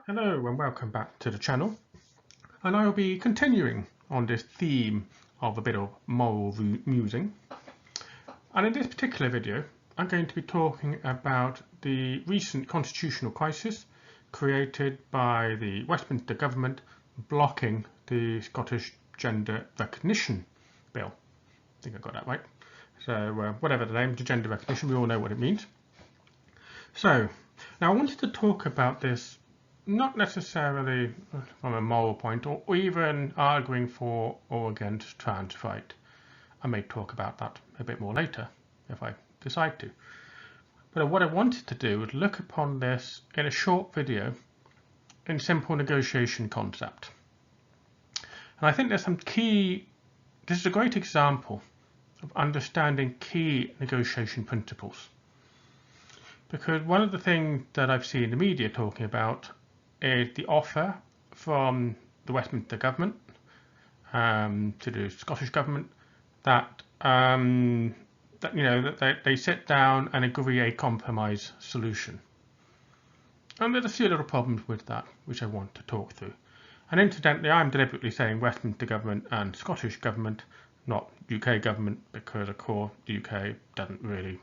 Hello and welcome back to the channel, and I will be continuing on this theme of a bit of moral musing. And in this particular video I'm going to be talking about the recent constitutional crisis created by the Westminster government blocking the Scottish Gender Recognition Bill. I think I got that right. So whatever the name, the gender recognition, we all know what it means. So now I wanted to talk about this not necessarily from a moral point or even arguing for or against trans right. I may talk about that a bit more later if I decide to. But what I wanted to do was look upon this in a short video in simple negotiation concept. And I think there's some key, this is a great example of understanding key negotiation principles. Because one of the things that I've seen the media talking about is the offer from the Westminster government to the Scottish government that they sit down and agree a compromise solution. And there's a few little problems with that which I want to talk through. And incidentally, I'm deliberately saying Westminster government and Scottish government, not UK government, because of course the UK doesn't really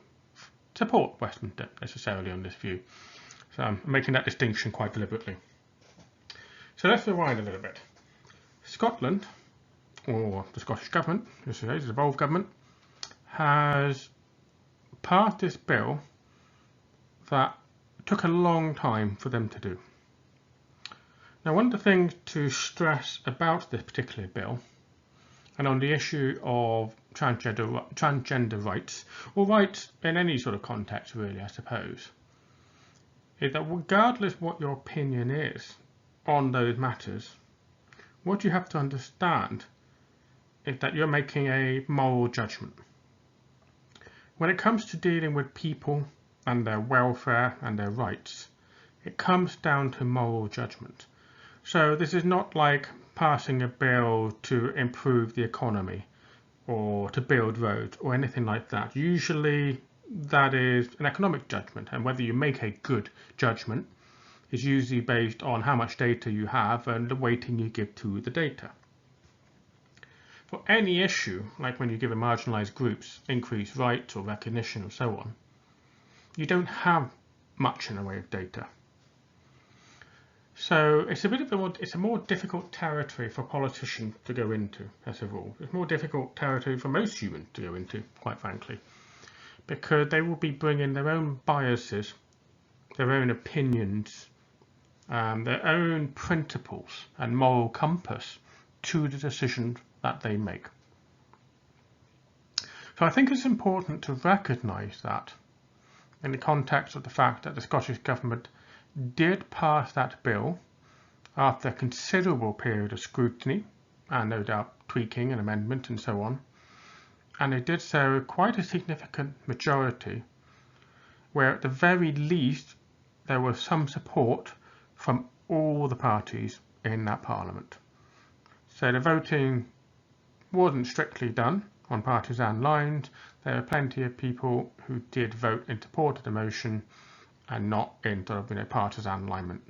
support Westminster necessarily on this view. So I'm making that distinction quite deliberately. So let's rewind a little bit. Scotland, or the Scottish government, this is the devolved government, has passed this bill that took a long time for them to do. Now, one of the things to stress about this particular bill, and on the issue of transgender rights, or rights in any sort of context really, I suppose, is that regardless what your opinion is on those matters, what you have to understand is that you're making a moral judgment. When it comes to dealing with people and their welfare and their rights, it comes down to moral judgment. So this is not like passing a bill to improve the economy or to build roads or anything like that. Usually that is an economic judgment, and whether you make a good judgment is usually based on how much data you have and the weighting you give to the data. For any issue, like when you give a marginalised groups increased rights or recognition or so on, you don't have much in the way of data. So it's a more difficult territory for politicians to go into, as a rule. It's more difficult territory for most humans to go into, quite frankly, because they will be bringing their own biases, their own opinions, their own principles and moral compass to the decisions that they make. So I think it's important to recognise that in the context of the fact that the Scottish Government did pass that bill after a considerable period of scrutiny and no doubt tweaking and amendment and so on, and they did so with quite a significant majority, where at the very least there was some support from all the parties in that parliament. So the voting wasn't strictly done on partisan lines. There were plenty of people who did vote in support of the motion and not in sort of partisan alignment.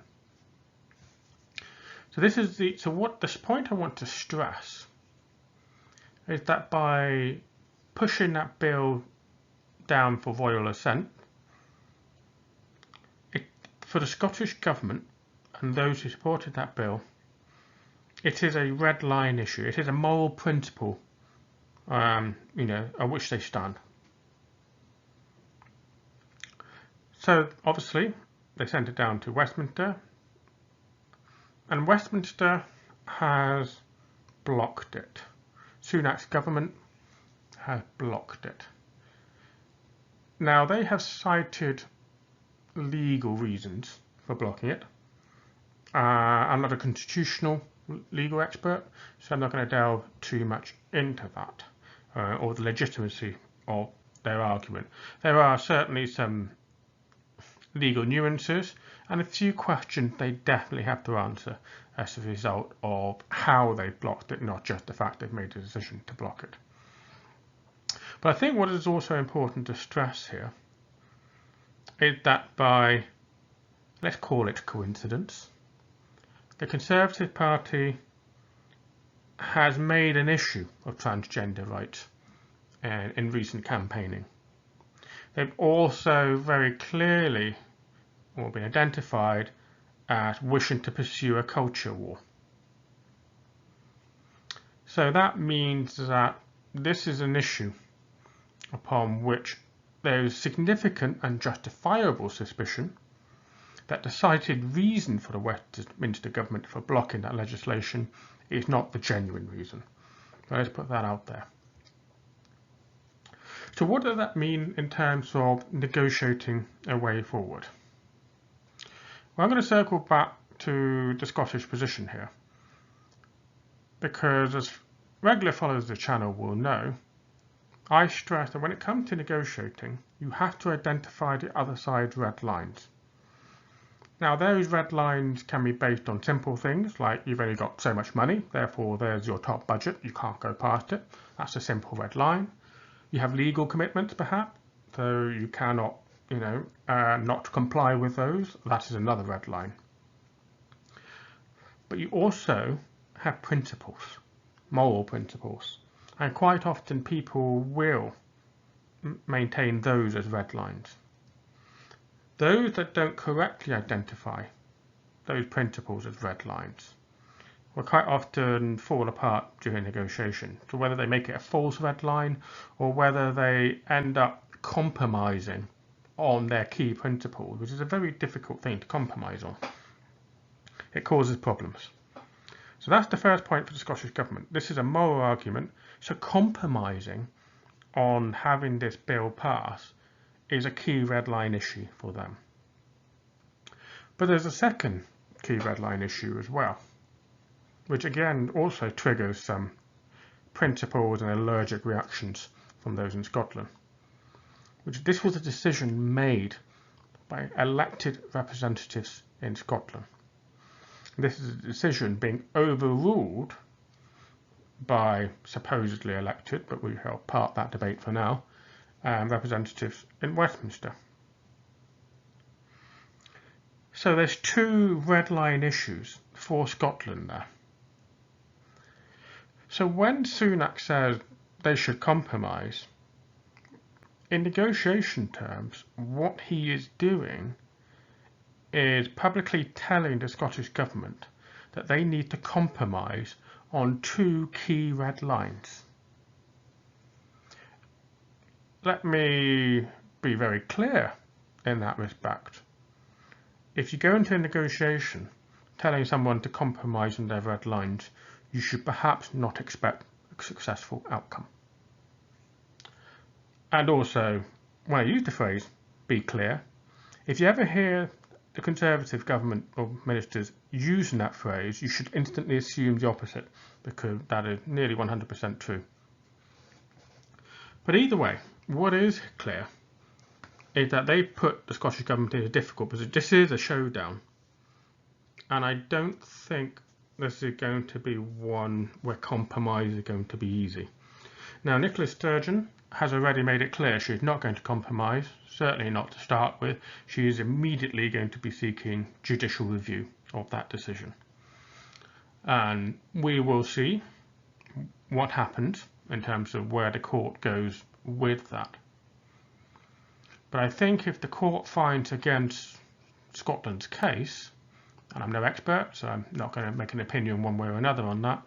So this is the point I want to stress is that by pushing that bill down for royal assent, for the Scottish Government and those who supported that bill, it is a red line issue. It is a moral principle, on which they stand. So obviously they sent it down to Westminster, and Westminster has blocked it. Sunak's government has blocked it. Now they have cited legal reasons for blocking it. I'm not a constitutional legal expert, so I'm not going to delve too much into that or the legitimacy of their argument. There are certainly some legal nuances and a few questions they definitely have to answer as a result of how they blocked it, not just the fact they've made a decision to block it. But I think what is also important to stress here is that by, let's call it coincidence, the Conservative Party has made an issue of transgender rights in recent campaigning. They've also very clearly been identified as wishing to pursue a culture war. So that means that this is an issue upon which there is significant and justifiable suspicion that the cited reason for the Westminster government for blocking that legislation is not the genuine reason. So let's put that out there. So what does that mean in terms of negotiating a way forward? Well, I'm going to circle back to the Scottish position here, because as regular followers of the channel will know, I stress that when it comes to negotiating, you have to identify the other side's red lines. Now, those red lines can be based on simple things like you've only got so much money, therefore there's your top budget, you can't go past it. That's a simple red line. You have legal commitments perhaps, so you cannot, not comply with those. That is another red line. But you also have principles, moral principles, and quite often people will maintain those as red lines. Those that don't correctly identify those principles as red lines will quite often fall apart during negotiation. So whether they make it a false red line or whether they end up compromising on their key principles, which is a very difficult thing to compromise on, it causes problems. So that's the first point for the Scottish Government. This is a moral argument. So compromising on having this bill pass is a key red line issue for them. But there's a second key red line issue as well, which again also triggers some principles and allergic reactions from those in Scotland. This was a decision made by elected representatives in Scotland. This is a decision being overruled by supposedly elected, but we shall park that debate for now, representatives in Westminster. So there's two red line issues for Scotland there. So when Sunak says they should compromise, in negotiation terms, what he is doing is publicly telling the Scottish Government that they need to compromise on two key red lines. Let me be very clear in that respect. If you go into a negotiation telling someone to compromise on their red lines, you should perhaps not expect a successful outcome. And also, when I use the phrase, be clear, if you ever hear the Conservative government or ministers using that phrase, you should instantly assume the opposite, because that is nearly 100% true. But either way, what is clear is that they put the Scottish Government in a difficult position. This is a showdown, and I don't think this is going to be one where compromise is going to be easy. Now, Nicola Sturgeon has already made it clear she is not going to compromise, certainly not to start with. She is immediately going to be seeking judicial review of that decision. And we will see what happens in terms of where the court goes with that. But I think if the court finds against Scotland's case, and I'm no expert, so I'm not going to make an opinion one way or another on that,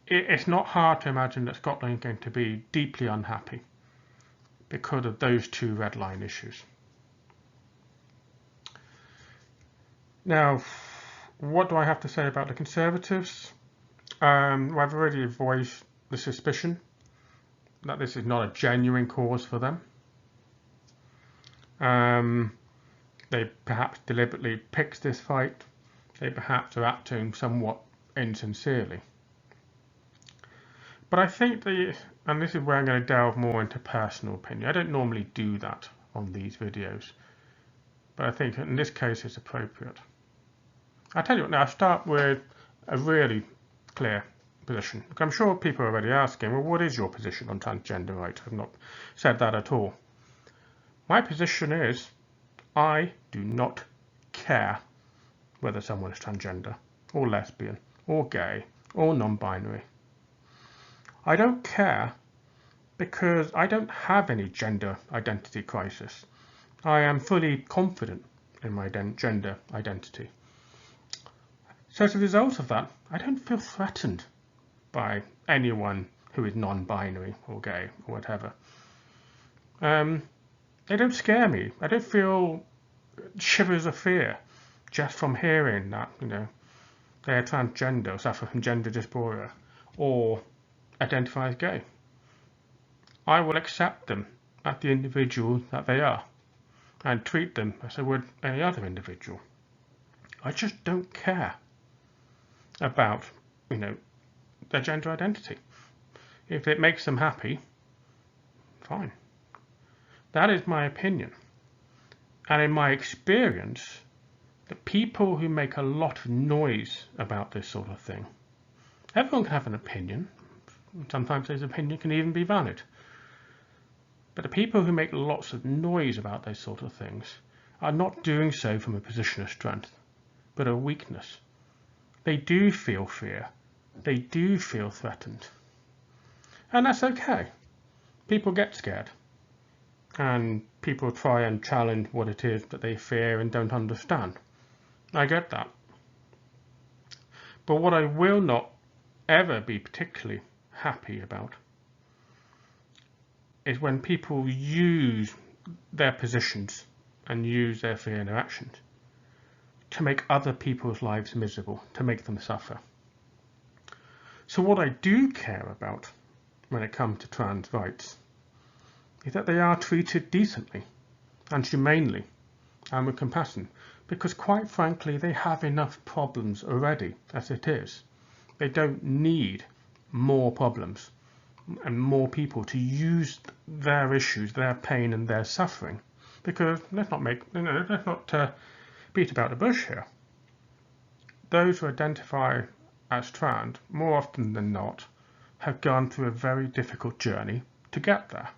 it's not hard to imagine that Scotland is going to be deeply unhappy because of those two red line issues. Now, what do I have to say about the Conservatives? I've already voiced the suspicion that this is not a genuine cause for them. They perhaps deliberately picked this fight. They perhaps are acting somewhat insincerely. But I think and this is where I'm going to delve more into personal opinion. I don't normally do that on these videos, but I think in this case it's appropriate. I'll tell you what, now I'll start with a really clear position. I'm sure people are already asking, well, what is your position on transgender rights? I've not said that at all. My position is, I do not care whether someone is transgender or lesbian or gay or non-binary. I don't care because I don't have any gender identity crisis. I am fully confident in my gender identity. So as a result of that, I don't feel threatened by anyone who is non-binary or gay or whatever. They don't scare me. I don't feel shivers of fear just from hearing that, they're transgender or suffer from gender dysphoria or identify as gay. I will accept them as the individual that they are and treat them as I would any other individual. I just don't care about, their gender identity. If it makes them happy, fine. That is my opinion. And in my experience, the people who make a lot of noise about this sort of thing, everyone can have an opinion. Sometimes his opinion can even be valid. But the people who make lots of noise about those sort of things are not doing so from a position of strength, but of weakness. They do feel fear. They do feel threatened. And that's okay. People get scared. And people try and challenge what it is that they fear and don't understand. I get that. But what I will not ever be particularly happy about is when people use their positions and use their fear in their actions to make other people's lives miserable, to make them suffer. So what I do care about when it comes to trans rights is that they are treated decently and humanely and with compassion, because quite frankly they have enough problems already as it is. They don't need more problems and more people to use their issues, their pain and their suffering, because let's not beat about the bush here. Those who identify as trans, more often than not, have gone through a very difficult journey to get there.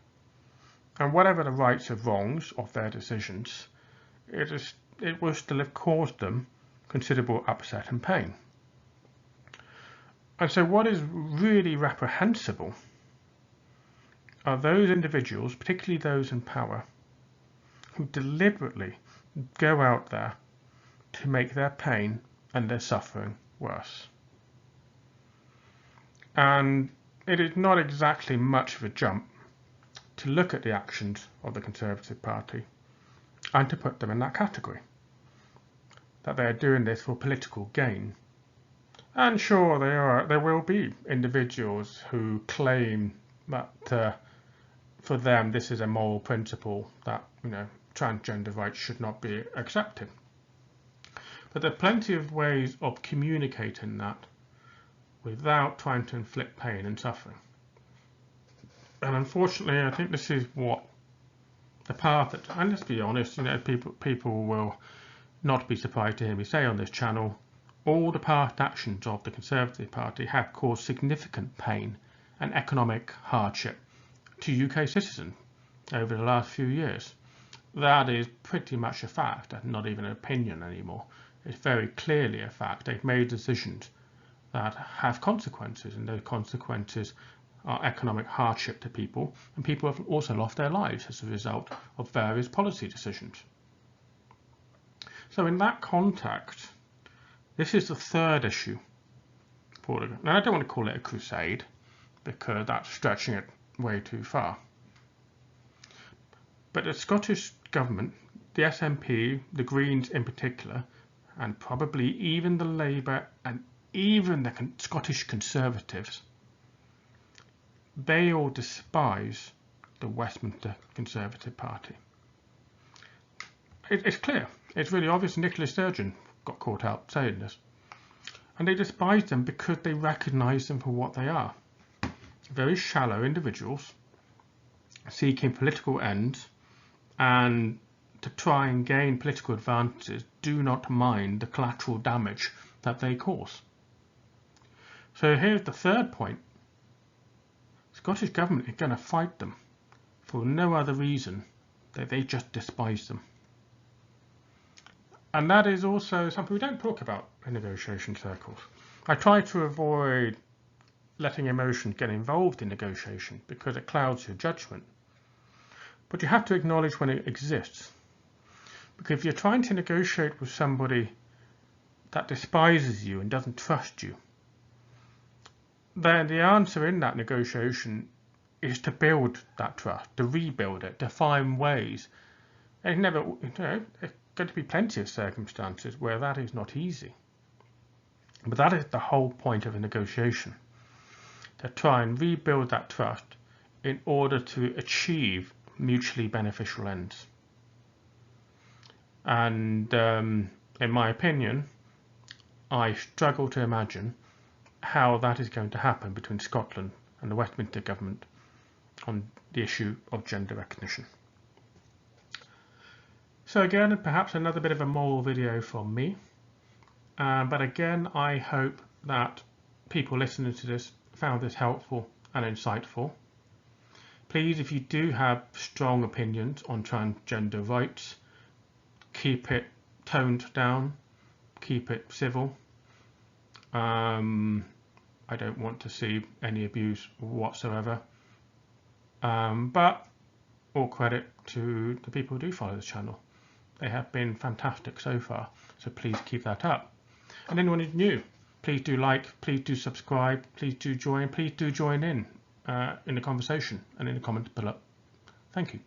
And whatever the rights or wrongs of their decisions, it will still have caused them considerable upset and pain. And so what is really reprehensible are those individuals, particularly those in power, who deliberately go out there to make their pain and their suffering worse. And it is not exactly much of a jump to look at the actions of the Conservative Party and to put them in that category, that they are doing this for political gain. And sure, there will be individuals who claim that for them this is a moral principle, that transgender rights should not be accepted. But there are plenty of ways of communicating that without trying to inflict pain and suffering. And unfortunately, I think this is what the path that, and let's be honest, people will not be surprised to hear me say on this channel, all the past actions of the Conservative Party have caused significant pain and economic hardship to UK citizens over the last few years. That is pretty much a fact, and not even an opinion anymore. It's very clearly a fact. They've made decisions that have consequences, and those consequences are economic hardship to people, and people have also lost their lives as a result of various policy decisions. So in that context, this is the third issue. Now I don't want to call it a crusade, because that's stretching it way too far. But the Scottish Government, the SNP, the Greens in particular, and probably even the Labour and even the Scottish Conservatives, they all despise the Westminster Conservative Party. It's clear, it's really obvious. Nicola Sturgeon got caught out saying this. And they despise them because they recognise them for what they are. Very shallow individuals seeking political ends, and to try and gain political advantages do not mind the collateral damage that they cause. So here's the third point. The Scottish Government is going to fight them for no other reason than they just despise them. And that is also something we don't talk about in negotiation circles. I try to avoid letting emotion get involved in negotiation because it clouds your judgment. But you have to acknowledge when it exists. Because if you're trying to negotiate with somebody that despises you and doesn't trust you, then the answer in that negotiation is to build that trust, to rebuild it, to find ways. And there's going to be plenty of circumstances where that is not easy. But that is the whole point of a negotiation, to try and rebuild that trust in order to achieve mutually beneficial ends. And in my opinion, I struggle to imagine how that is going to happen between Scotland and the Westminster government on the issue of gender recognition. So again, perhaps another bit of a moral video from me. But again, I hope that people listening to this found this helpful and insightful. Please, if you do have strong opinions on transgender rights, keep it toned down, keep it civil. I don't want to see any abuse whatsoever. But all credit to the people who do follow this channel. They have been fantastic so far, so please keep that up. And anyone who's new, please do like, please do subscribe, please do join in the conversation and in the comments below. Thank you.